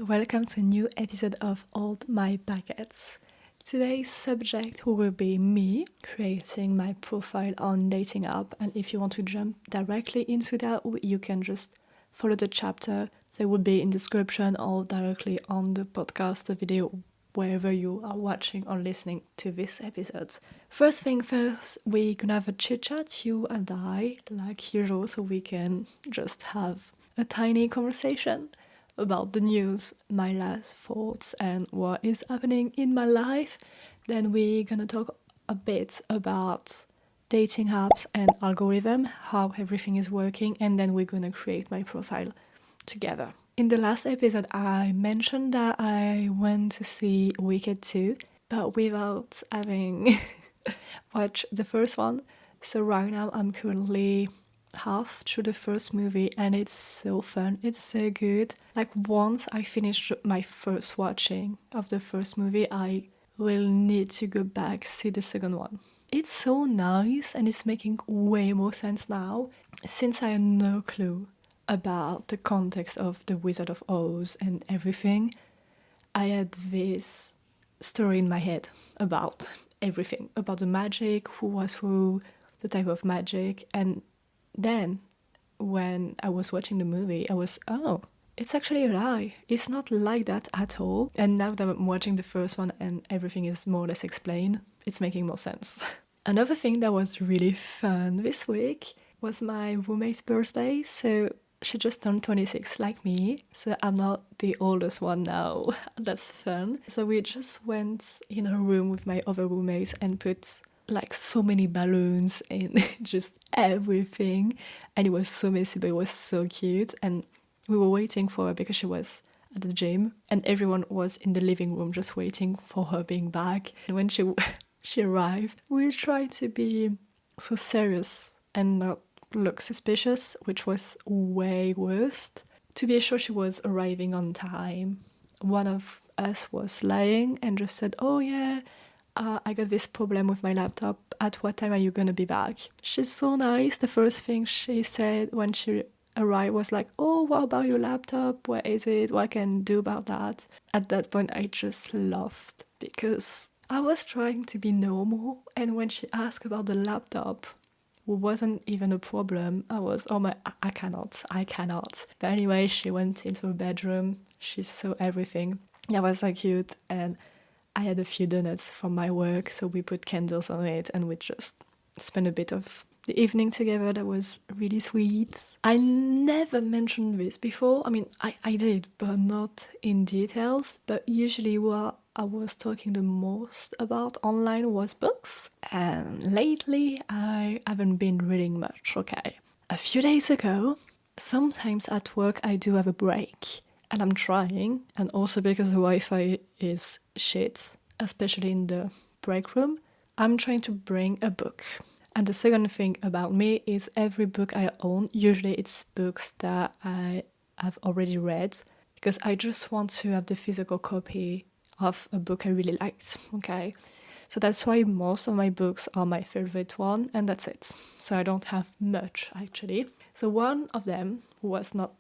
welcome to a new episode of Hold My Packets. Today's subject will be me creating my profile on dating app, and if you want to jump directly into that, you can just follow the chapter. They will be in description or directly on the podcast, the video, wherever you are watching or listening to this episode. First thing first, we're gonna have a chit chat, you and I, like usual, so we can just have a tiny conversation about the news, my last thoughts, and what is happening in my life. Then we're gonna talk a bit about dating apps and algorithm, how everything is working, and then we're gonna create my profile together. In the last episode, I mentioned that I went to see Wicked 2, but without having watched the first one. So right now I'm currently half through the first movie and it's so fun, it's so good. Like once I finish my first watching of the first movie, I will need to go back see the second one. It's so nice and it's making way more sense now. Since I had no clue about the context of the Wizard of Oz and everything, I had this story in my head about everything, about the magic, who was who, the type of magic, and then, when I was watching the movie, I was, oh, it's actually a lie. It's not like that at all. And now that I'm watching the first one and everything is more or less explained, it's making more sense. Another thing that was really fun this week was my roommate's birthday. So she just turned 26 like me. So I'm not the oldest one now. That's fun. So we just went in her room with my other roommates and put like so many balloons and just everything, and it was so messy but it was so cute. And we were waiting for her because she was at the gym and everyone was in the living room just waiting for her being back. And when she arrived, we tried to be so serious and not look suspicious, which was way worse. To be sure, she was arriving on time. One of us was lying and just said, oh yeah, I got this problem with my laptop. At what time are you gonna be back? She's so nice. The first thing she said when she arrived was like, oh, what about your laptop? Where is it? What can I do about that? At that point, I just laughed because I was trying to be normal. And when she asked about the laptop, it wasn't even a problem. I was, oh my, I cannot. But anyway, she went into her bedroom. She saw everything. That was so cute. And I had a few donuts from my work, so we put candles on it and we just spent a bit of the evening together. That was really sweet. I never mentioned this before. I mean, I did, but not in details. But usually what I was talking the most about online was books. And lately, I haven't been reading much, okay? A few days ago, sometimes at work I do have a break. And I'm trying, and also because the Wi-Fi is shit, especially in the break room, I'm trying to bring a book. And the second thing about me is every book I own, usually it's books that I have already read, because I just want to have the physical copy of a book I really liked, okay? So that's why most of my books are my favorite one, and that's it. So I don't have much, actually. So one of them was not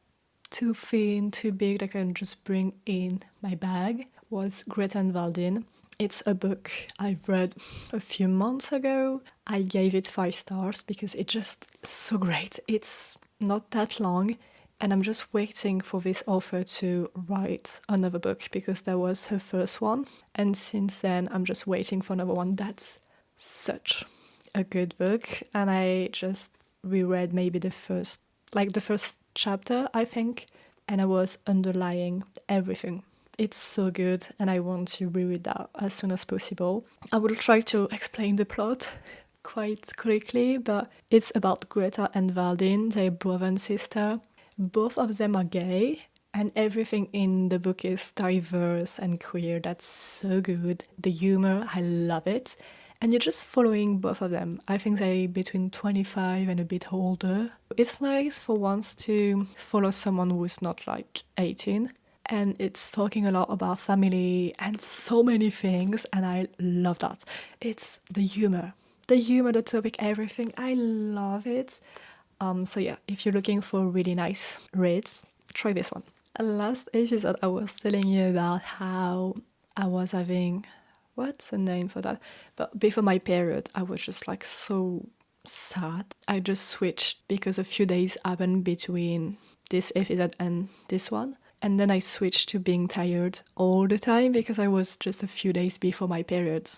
too thin, too big that I can just bring in my bag was Greta and Valdin. It's a book I've read a few months ago. I gave it 5 stars because it's just so great. It's not that long and I'm just waiting for this author to write another book because that was her first one. And since then I'm just waiting for another one. That's such a good book. And I just reread maybe the first chapter, I think, and I was underlying everything. It's so good and I want to reread that as soon as possible. I will try to explain the plot quite quickly, but it's about Greta and Valdin, their brother and sister. Both of them are gay and everything in the book is diverse and queer. That's so good. The humor, I love it. And you're just following both of them. I think they're between 25 and a bit older. It's nice for once to follow someone who's not like 18. And it's talking a lot about family and so many things. And I love that. It's the humor, the topic, everything. I love it. So yeah, if you're looking for really nice reads, try this one. Last episode, I was telling you about how I was having, what's the name for that? But before my period, I was just like so sad. I just switched because a few days happened between this episode and this one. And then I switched to being tired all the time because I was just a few days before my period.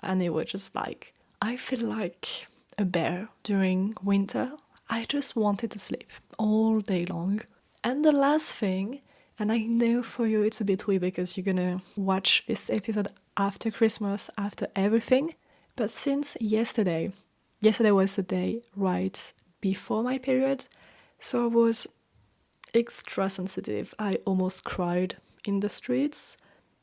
And it was just like, I feel like a bear during winter. I just wanted to sleep all day long. And the last thing, and I know for you it's a bit weird because you're gonna watch this episode after Christmas, after everything, but since yesterday was the day right before my period, so I was extra sensitive. I almost cried in the streets.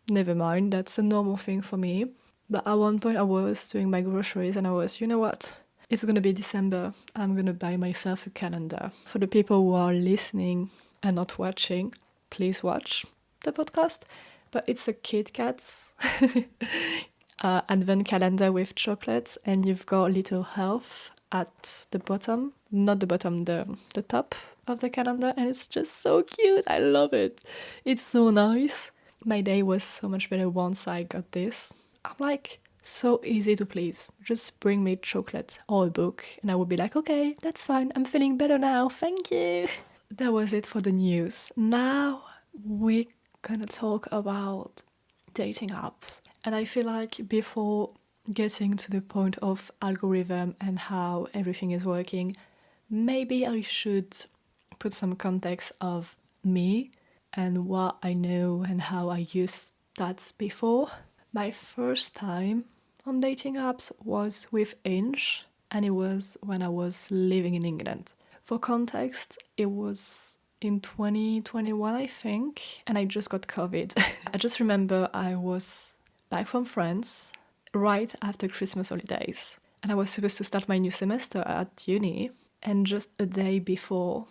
Never mind, that's a normal thing for me. But at one point, I was doing my groceries and I was, you know what? It's gonna be December. I'm gonna buy myself a calendar. For the people who are listening and not watching, please watch the podcast. But it's a Kit Kat's advent calendar with chocolates, and you've got little health at the bottom, not the bottom, the top of the calendar, and it's just so cute. I love it. It's so nice. My day was so much better once I got this. I'm like, so easy to please. Just bring me chocolate or a book, and I would be like, okay, that's fine. I'm feeling better now. Thank you. That was it for the news. Now we're gonna talk about dating apps. And I feel like before getting to the point of algorithm and how everything is working, maybe I should put some context of me and what I know and how I used that before. My first time on dating apps was with Inch, and it was when I was living in England. For context, it was in 2021, I think, and I just got COVID. I just remember I was back from France right after Christmas holidays, and I was supposed to start my new semester at uni, and just a day before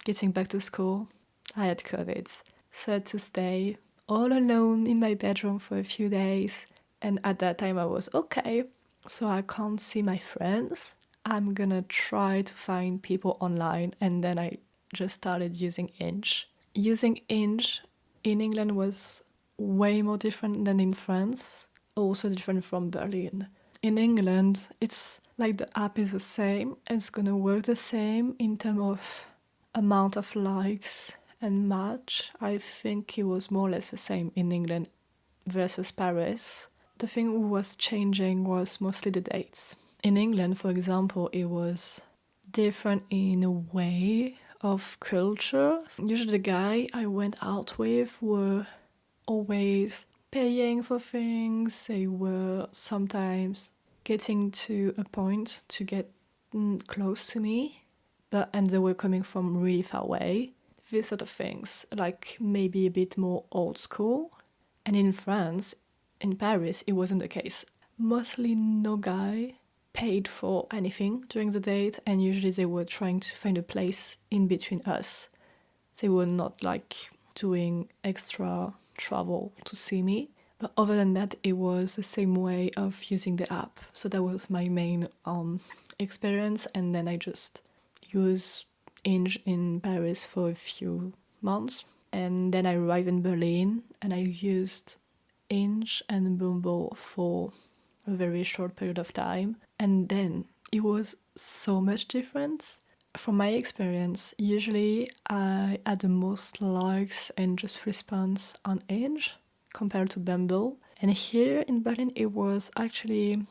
getting back to school, I had COVID. So I had to stay all alone in my bedroom for a few days, and at that time I was okay, so I can't see my friends. I'm gonna try to find people online, and then I just started using Inch. Using Inch in England was way more different than in France, also different from Berlin. In England, it's like the app is the same, it's gonna work the same in terms of amount of likes and match. I think it was more or less the same in England versus Paris. The thing who was changing was mostly the dates. In England, for example, it was different in a way of culture. Usually the guy I went out with were always paying for things. They were sometimes getting to a point to get close to me, and they were coming from really far away. These sort of things, like maybe a bit more old school. And in France, in Paris, it wasn't the case. Mostly no guy paid for anything during the date, and usually they were trying to find a place in between us. They were not like doing extra travel to see me. But other than that, it was the same way of using the app. So that was my main experience, and then I just used Inch in Paris for a few months. And then I arrived in Berlin, and I used Inch and Bumble for a very short period of time. And then it was so much different. From my experience, usually I had the most likes and just response on Inch compared to Bumble. And here in Berlin, it was actually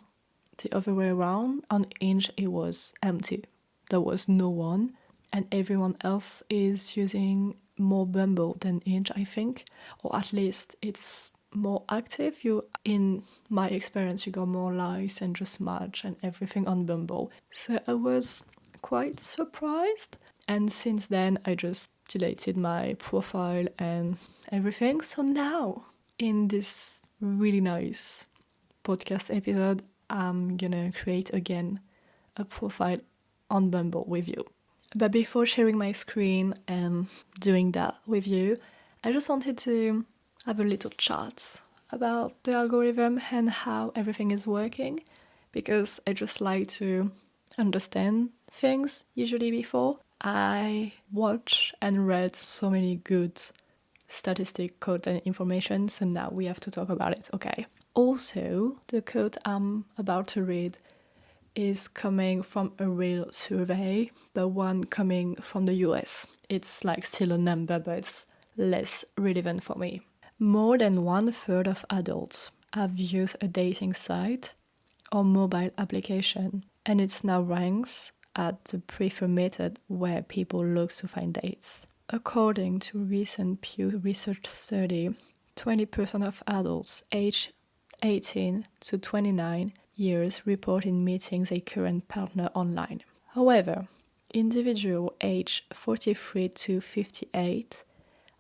the other way around. On Inch, it was empty. There was no one. And everyone else is using more Bumble than Inch, I think. Or at least it's more active. In my experience, you got more likes and just match and everything on Bumble. So I was quite surprised. And since then, I just deleted my profile and everything. So now, in this really nice podcast episode, I'm gonna create again a profile on Bumble with you. But before sharing my screen and doing that with you, I just wanted to have a little chat about the algorithm and how everything is working, because I just like to understand things usually before. I watch and read so many good statistic quote and information, so now we have to talk about it, okay? Also, the quote I'm about to read is coming from a real survey, but one coming from the US. It's like still a number, but it's less relevant for me. More than 1/3 of adults have used a dating site or mobile application, and it now ranks at the preferred method where people look to find dates. According to a recent Pew Research study, 20% of adults aged 18 to 29 years reported meeting their current partner online. However, individuals aged 43 to 58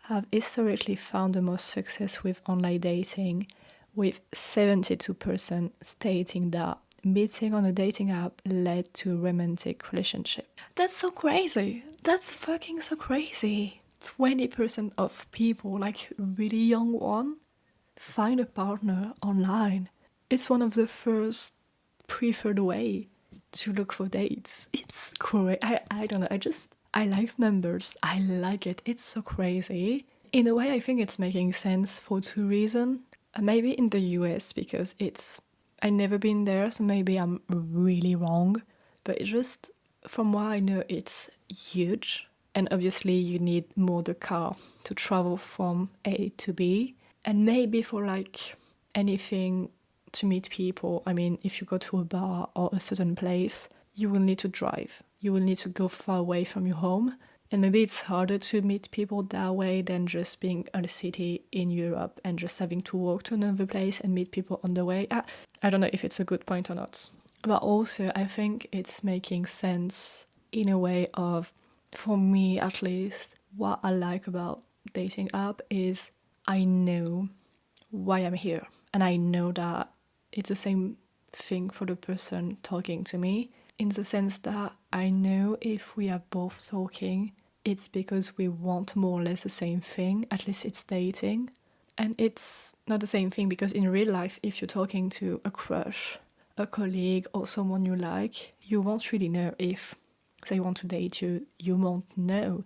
have historically found the most success with online dating, with 72% stating that meeting on a dating app led to a romantic relationship. That's so crazy. That's fucking so crazy. 20% of people, like really young one, find a partner online. It's one of the first preferred way to look for dates. It's crazy. I don't know. I like numbers. I like it. It's so crazy. In a way, I think it's making sense for two reasons. Maybe in the US because I've never been there, so maybe I'm really wrong. But it's just from what I know, it's huge. And obviously, you need more the car to travel from A to B. And maybe for like anything to meet people, I mean, if you go to a bar or a certain place, you will need to drive. You will need to go far away from your home. And maybe it's harder to meet people that way than just being in a city in Europe and just having to walk to another place and meet people on the way. I don't know if it's a good point or not. But also, I think it's making sense in a way of, for me at least, what I like about dating app is I know why I'm here. And I know that it's the same thing for the person talking to me, in the sense that I know if we are both talking, it's because we want more or less the same thing, at least it's dating. And it's not the same thing because in real life, if you're talking to a crush, a colleague, or someone you like, you won't really know if they want to date you. You won't know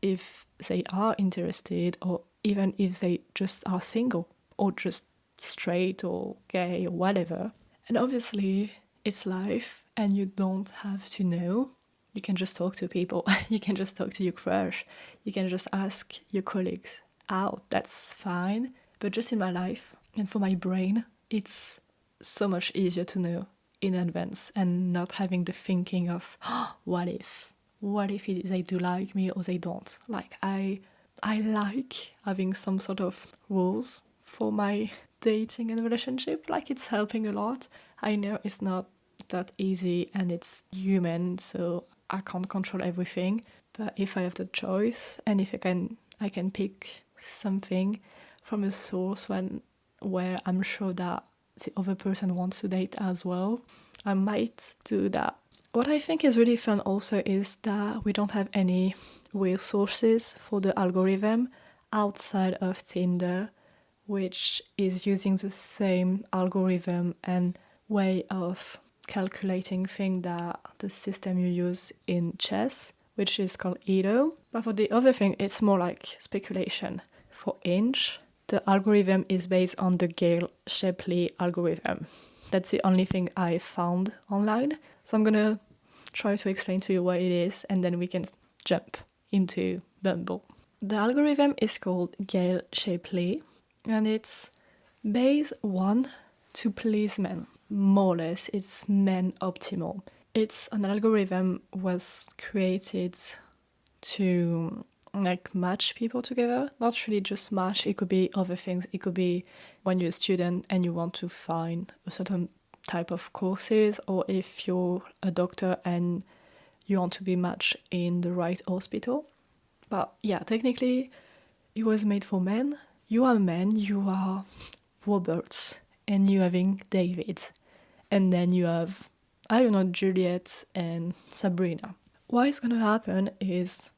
if they are interested or even if they just are single or just straight or gay or whatever. And obviously, it's life and you don't have to know. You can just talk to people. You can just talk to your crush. You can just ask your colleagues out. That's fine. But just in my life and for my brain, it's so much easier to know in advance and not having the thinking of, oh, what if? What if they do like me or they don't? Like, I like having some sort of rules for my dating and relationship. Like, it's helping a lot. I know it's not that easy and it's human, so I can't control everything. But if I have the choice and if I can pick something from a source where I'm sure that the other person wants to date as well, I might do that. What I think is really fun also is that we don't have any real sources for the algorithm outside of Tinder, which is using the same algorithm and way of calculating thing that the system you use in chess, which is called Edo. But for the other thing, it's more like speculation. For Inch, the algorithm is based on the Gale Shapley algorithm. That's the only thing I found online. So I'm gonna try to explain to you what it is and then we can jump into Bumble. The algorithm is called Gale Shapley and it's based one to please men. More or less, it's men optimal. It's an algorithm was created to like match people together, not really just match. It could be other things. It could be when you're a student and you want to find a certain type of courses, or if you're a doctor and you want to be matched in the right hospital. But yeah, technically it was made for men. You are a man, you are Roberts, and you having David, and then you have, I don't know, Juliet and Sabrina. What is gonna happen is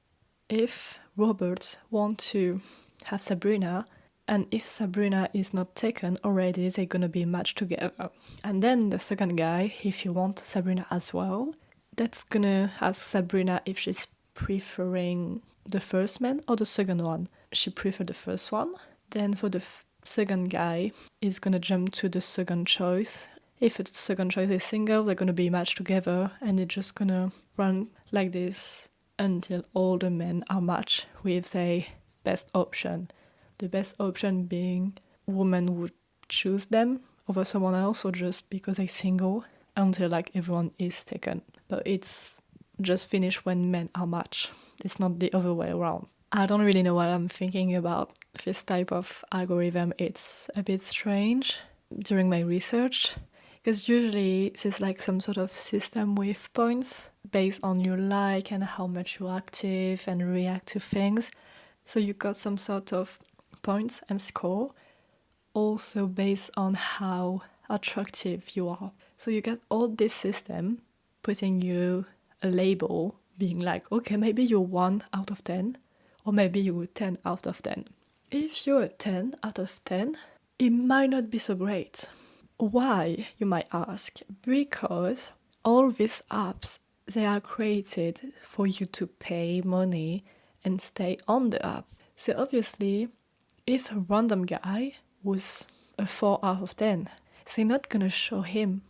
if Robert want to have Sabrina, and if Sabrina is not taken already, they're gonna be matched together. And then the second guy, if you want Sabrina as well, that's gonna ask Sabrina if she's preferring the first man or the second one. She preferred the first one. Then for the second guy, he's gonna jump to the second choice. If the second choice is single, they're gonna be matched together, and it's just gonna run like this until all the men are matched with the best option. The best option being women would choose them over someone else, or just because they're single, until like everyone is taken. But it's just finished when men are matched. It's not the other way around. I don't really know what I'm thinking about this type of algorithm. It's a bit strange during my research, because usually there's like some sort of system with points based on your like and how much you're active and react to things. So you got some sort of points and score, also based on how attractive you are. So you get all this system putting you a label, being like, okay, maybe you're 1 out of 10, or maybe you're 10 out of 10. If you're a 10 out of 10, it might not be so great. Why, you might ask? Because all these apps, they are created for you to pay money and stay on the app. So obviously, if a random guy was a 4 out of 10, they're not gonna show him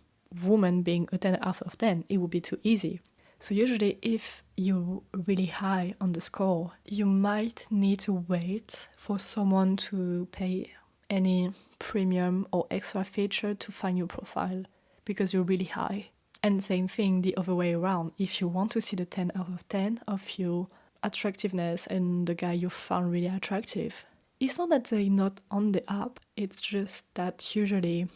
woman being a 10 out of 10. It would be too easy. So usually if you're really high on the score, you might need to wait for someone to pay any premium or extra feature to find your profile, because you're really high. And same thing the other way around. If you want to see the 10 out of 10 of your attractiveness and the guy you found really attractive, it's not that they're not on the app, it's just that usually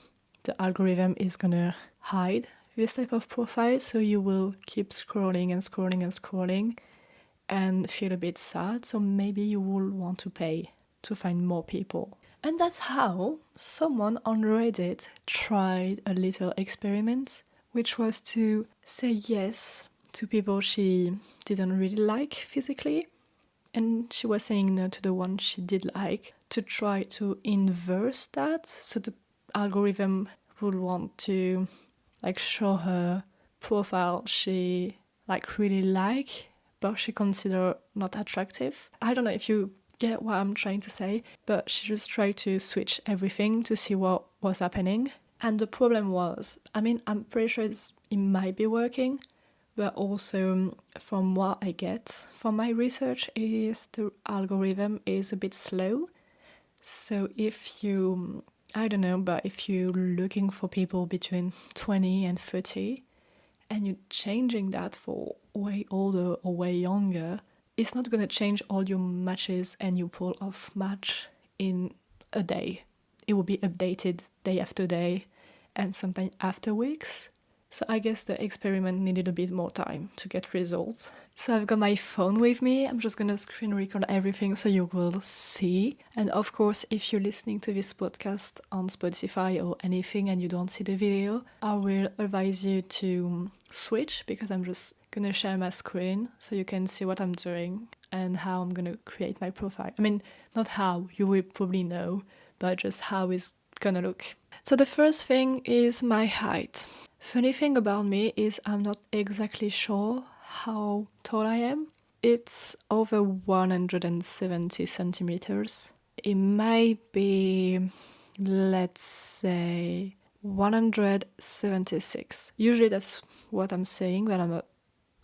the algorithm is gonna hide this type of profile, so you will keep scrolling and scrolling and scrolling and feel a bit sad, so maybe you will want to pay to find more people. And that's how someone on Reddit tried a little experiment, which was to say yes to people she didn't really like physically, and she was saying no to the one she did like, to try to inverse that, so the algorithm would want to like show her profile she like really like, but she consider not attractive. I don't know if you get what I'm trying to say, but she just tried to switch everything to see what was happening. And the problem was, I mean, I'm pretty sure it might be working, but also from what I get from my research is the algorithm is a bit slow. So if you, I don't know, but if you're looking for people between 20 and 30 and you're changing that for way older or way younger, it's not going to change all your matches and your pool of match in a day. It will be updated day after day and sometimes after weeks. So I guess the experiment needed a bit more time to get results. So I've got my phone with me. I'm just gonna screen record everything so you will see. And of course, if you're listening to this podcast on Spotify or anything and you don't see the video, I will advise you to switch, because I'm just gonna share my screen so you can see what I'm doing and how I'm gonna create my profile. I mean, not how, you will probably know, but just how it's gonna look. So the first thing is my height. Funny thing about me is I'm not exactly sure how tall I am. It's over 170 centimeters. It might be, let's say, 176. Usually that's what I'm saying, but I'm not,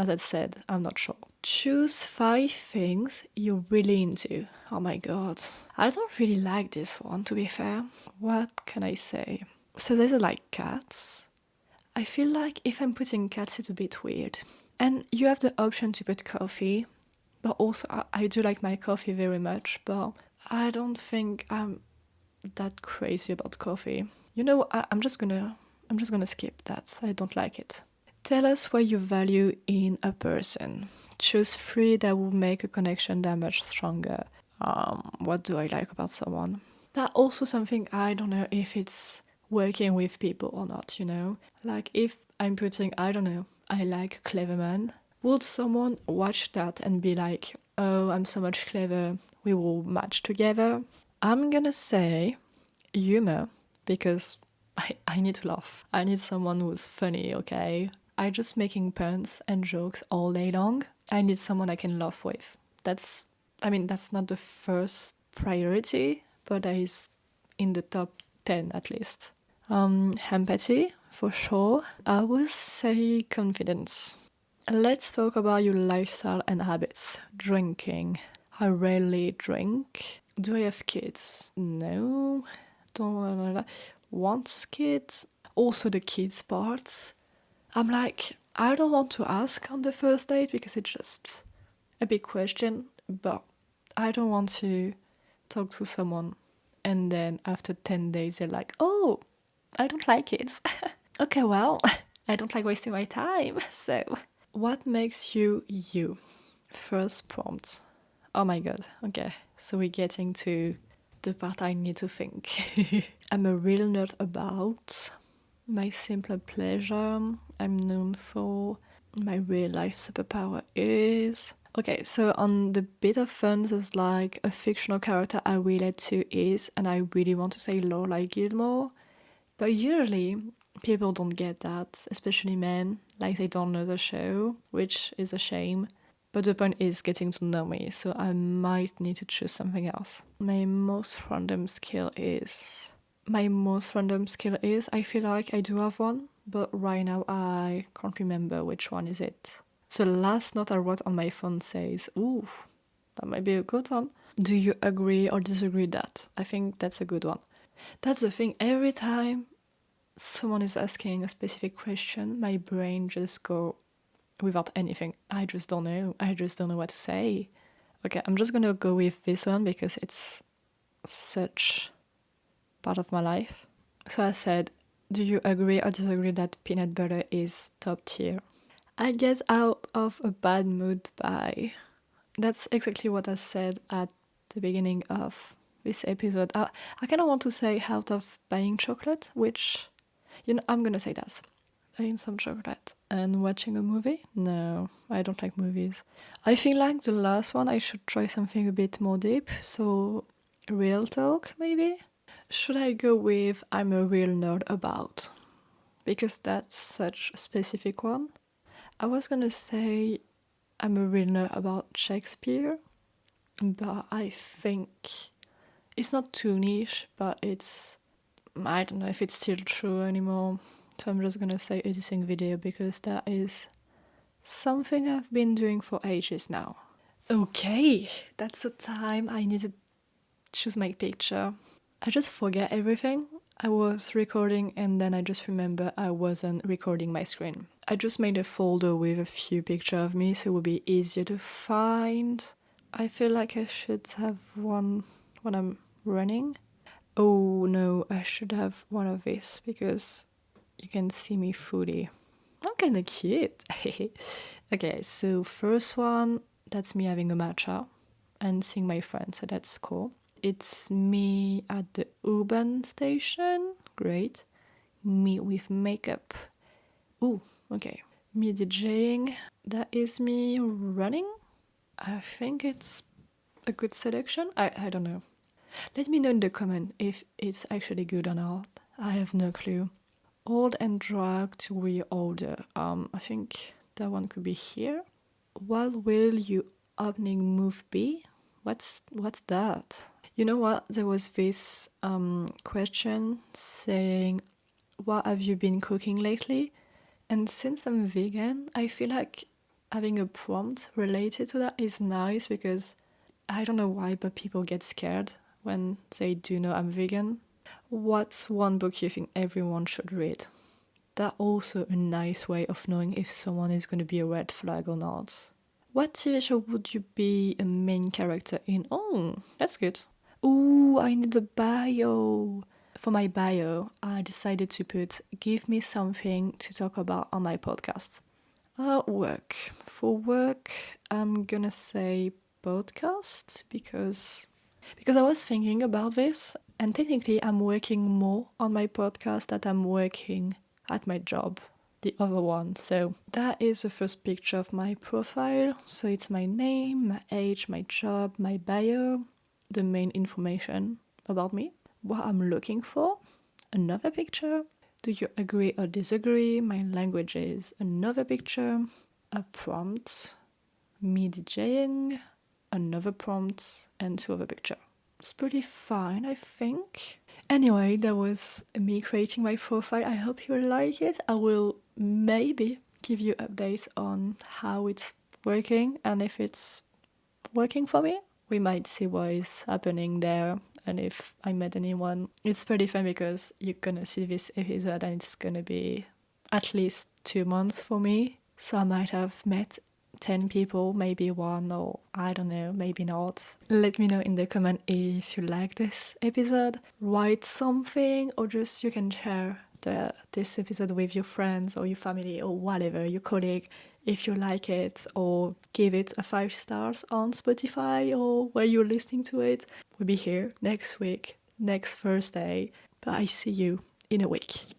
as I said, I'm not sure. Choose 5 things you're really into. Oh my god. I don't really like this one, to be fair. What can I say? So there's like cats. I feel like if I'm putting cats, it's a bit weird. And you have the option to put coffee, but also I do like my coffee very much, but I don't think I'm that crazy about coffee. You know, I'm just gonna skip that. I don't like it. Tell us what you value in a person. Choose 3 that will make a connection that much stronger. What do I like about someone? That also something, I don't know if it's working with people or not, you know? Like if I'm putting, I don't know, I like clever man, would someone watch that and be like, oh, I'm so much clever, we will match together? I'm gonna say humor, because I need to laugh. I need someone who's funny, okay? I'm just making puns and jokes all day long. I need someone I can laugh with. That's not the first priority, but that is in the top 10 at least. Empathy, for sure. I would say confidence. Let's talk about your lifestyle and habits. Drinking. I rarely drink. Do I have kids? No. Don't want kids. Also the kids part. I'm like, I don't want to ask on the first date because it's just a big question, but I don't want to talk to someone and then after 10 days they're like, oh, I don't like kids. Okay, well, I don't like wasting my time. So, what makes you you? First prompt. Oh my god, okay. So we're getting to the part I need to think. I'm a real nerd about my simpler pleasure. I'm known for my real life superpower is. Okay, so on the bit of fun, there's like a fictional character I relate to is, and I really want to say Lorelai Gilmore. But usually people don't get that, especially men, like they don't know the show, which is a shame. But the point is getting to know me, so I might need to choose something else. My most random skill is, I feel like I do have one, but right now I can't remember which one is it. So the last note I wrote on my phone says, ooh, that might be a good one. Do you agree or disagree that? I think that's a good one. That's the thing, every time someone is asking a specific question, my brain just go without anything. I just don't know what to say. Okay, I'm just gonna go with this one because it's such part of my life. So I said, do you agree or disagree that peanut butter is top tier? I get out of a bad mood by... That's exactly what I said at the beginning of this episode. I kind of want to say out of buying chocolate, which, I'm gonna say that. Buying some chocolate and watching a movie? No, I don't like movies. I feel like the last one I should try something a bit more deep, so real talk maybe? Should I go with I'm a real nerd about? Because that's such a specific one. I was gonna say I'm a real nerd about Shakespeare, but I think it's not too niche, but I don't know if it's still true anymore. So I'm just gonna say editing video because that is something I've been doing for ages now. Okay, that's the time I need to choose my picture. I just forget everything. I was recording and then I just remember I wasn't recording my screen. I just made a folder with a few pictures of me so it would be easier to find. I feel like I should have one when I'm running. Oh no, I should have one of these because you can see me fully. I'm kind of cute. Okay, so first one, that's me having a matcha and seeing my friends, so that's cool. It's me at the U-Bahn station. Great. Me with makeup. Ooh, okay. Me DJing. That is me running. I think it's a good selection. I don't know. Let me know in the comment if it's actually good or not. I have no clue. Old and drag to reorder. I think that one could be here. What will your opening move be? What's that? You know what? There was this question saying, what have you been cooking lately? And since I'm vegan, I feel like having a prompt related to that is nice because I don't know why, but people get scared when they do know I'm vegan. What's one book you think everyone should read? That's also a nice way of knowing if someone is going to be a red flag or not. What TV show would you be a main character in? Oh, that's good. Ooh, I need a bio. For my bio, I decided to put, give me something to talk about on my podcast. Work. For work, I'm gonna say podcast because I was thinking about this, and technically I'm working more on my podcast than I'm working at my job, the other one. So that is the first picture of my profile. So it's my name, my age, my job, my bio, the main information about me, what I'm looking for, another picture. Do you agree or disagree? My language is another picture, a prompt, me DJing, another prompt, and 2 other pictures. It's pretty fine, I think. Anyway, that was me creating my profile. I hope you like it. I will maybe give you updates on how it's working and if it's working for me. We might see what is happening there and if I met anyone. It's pretty fun because you're gonna see this episode and it's gonna be at least 2 months for me. So I might have met 10 people, maybe one, or I don't know, maybe not. Let me know in the comment if you like this episode. Write something, or just you can share this episode with your friends or your family or whatever, your colleague, if you like it, or give it a 5 stars on Spotify or where you're listening to it. We'll be here next week, next Thursday, but I see you in a week.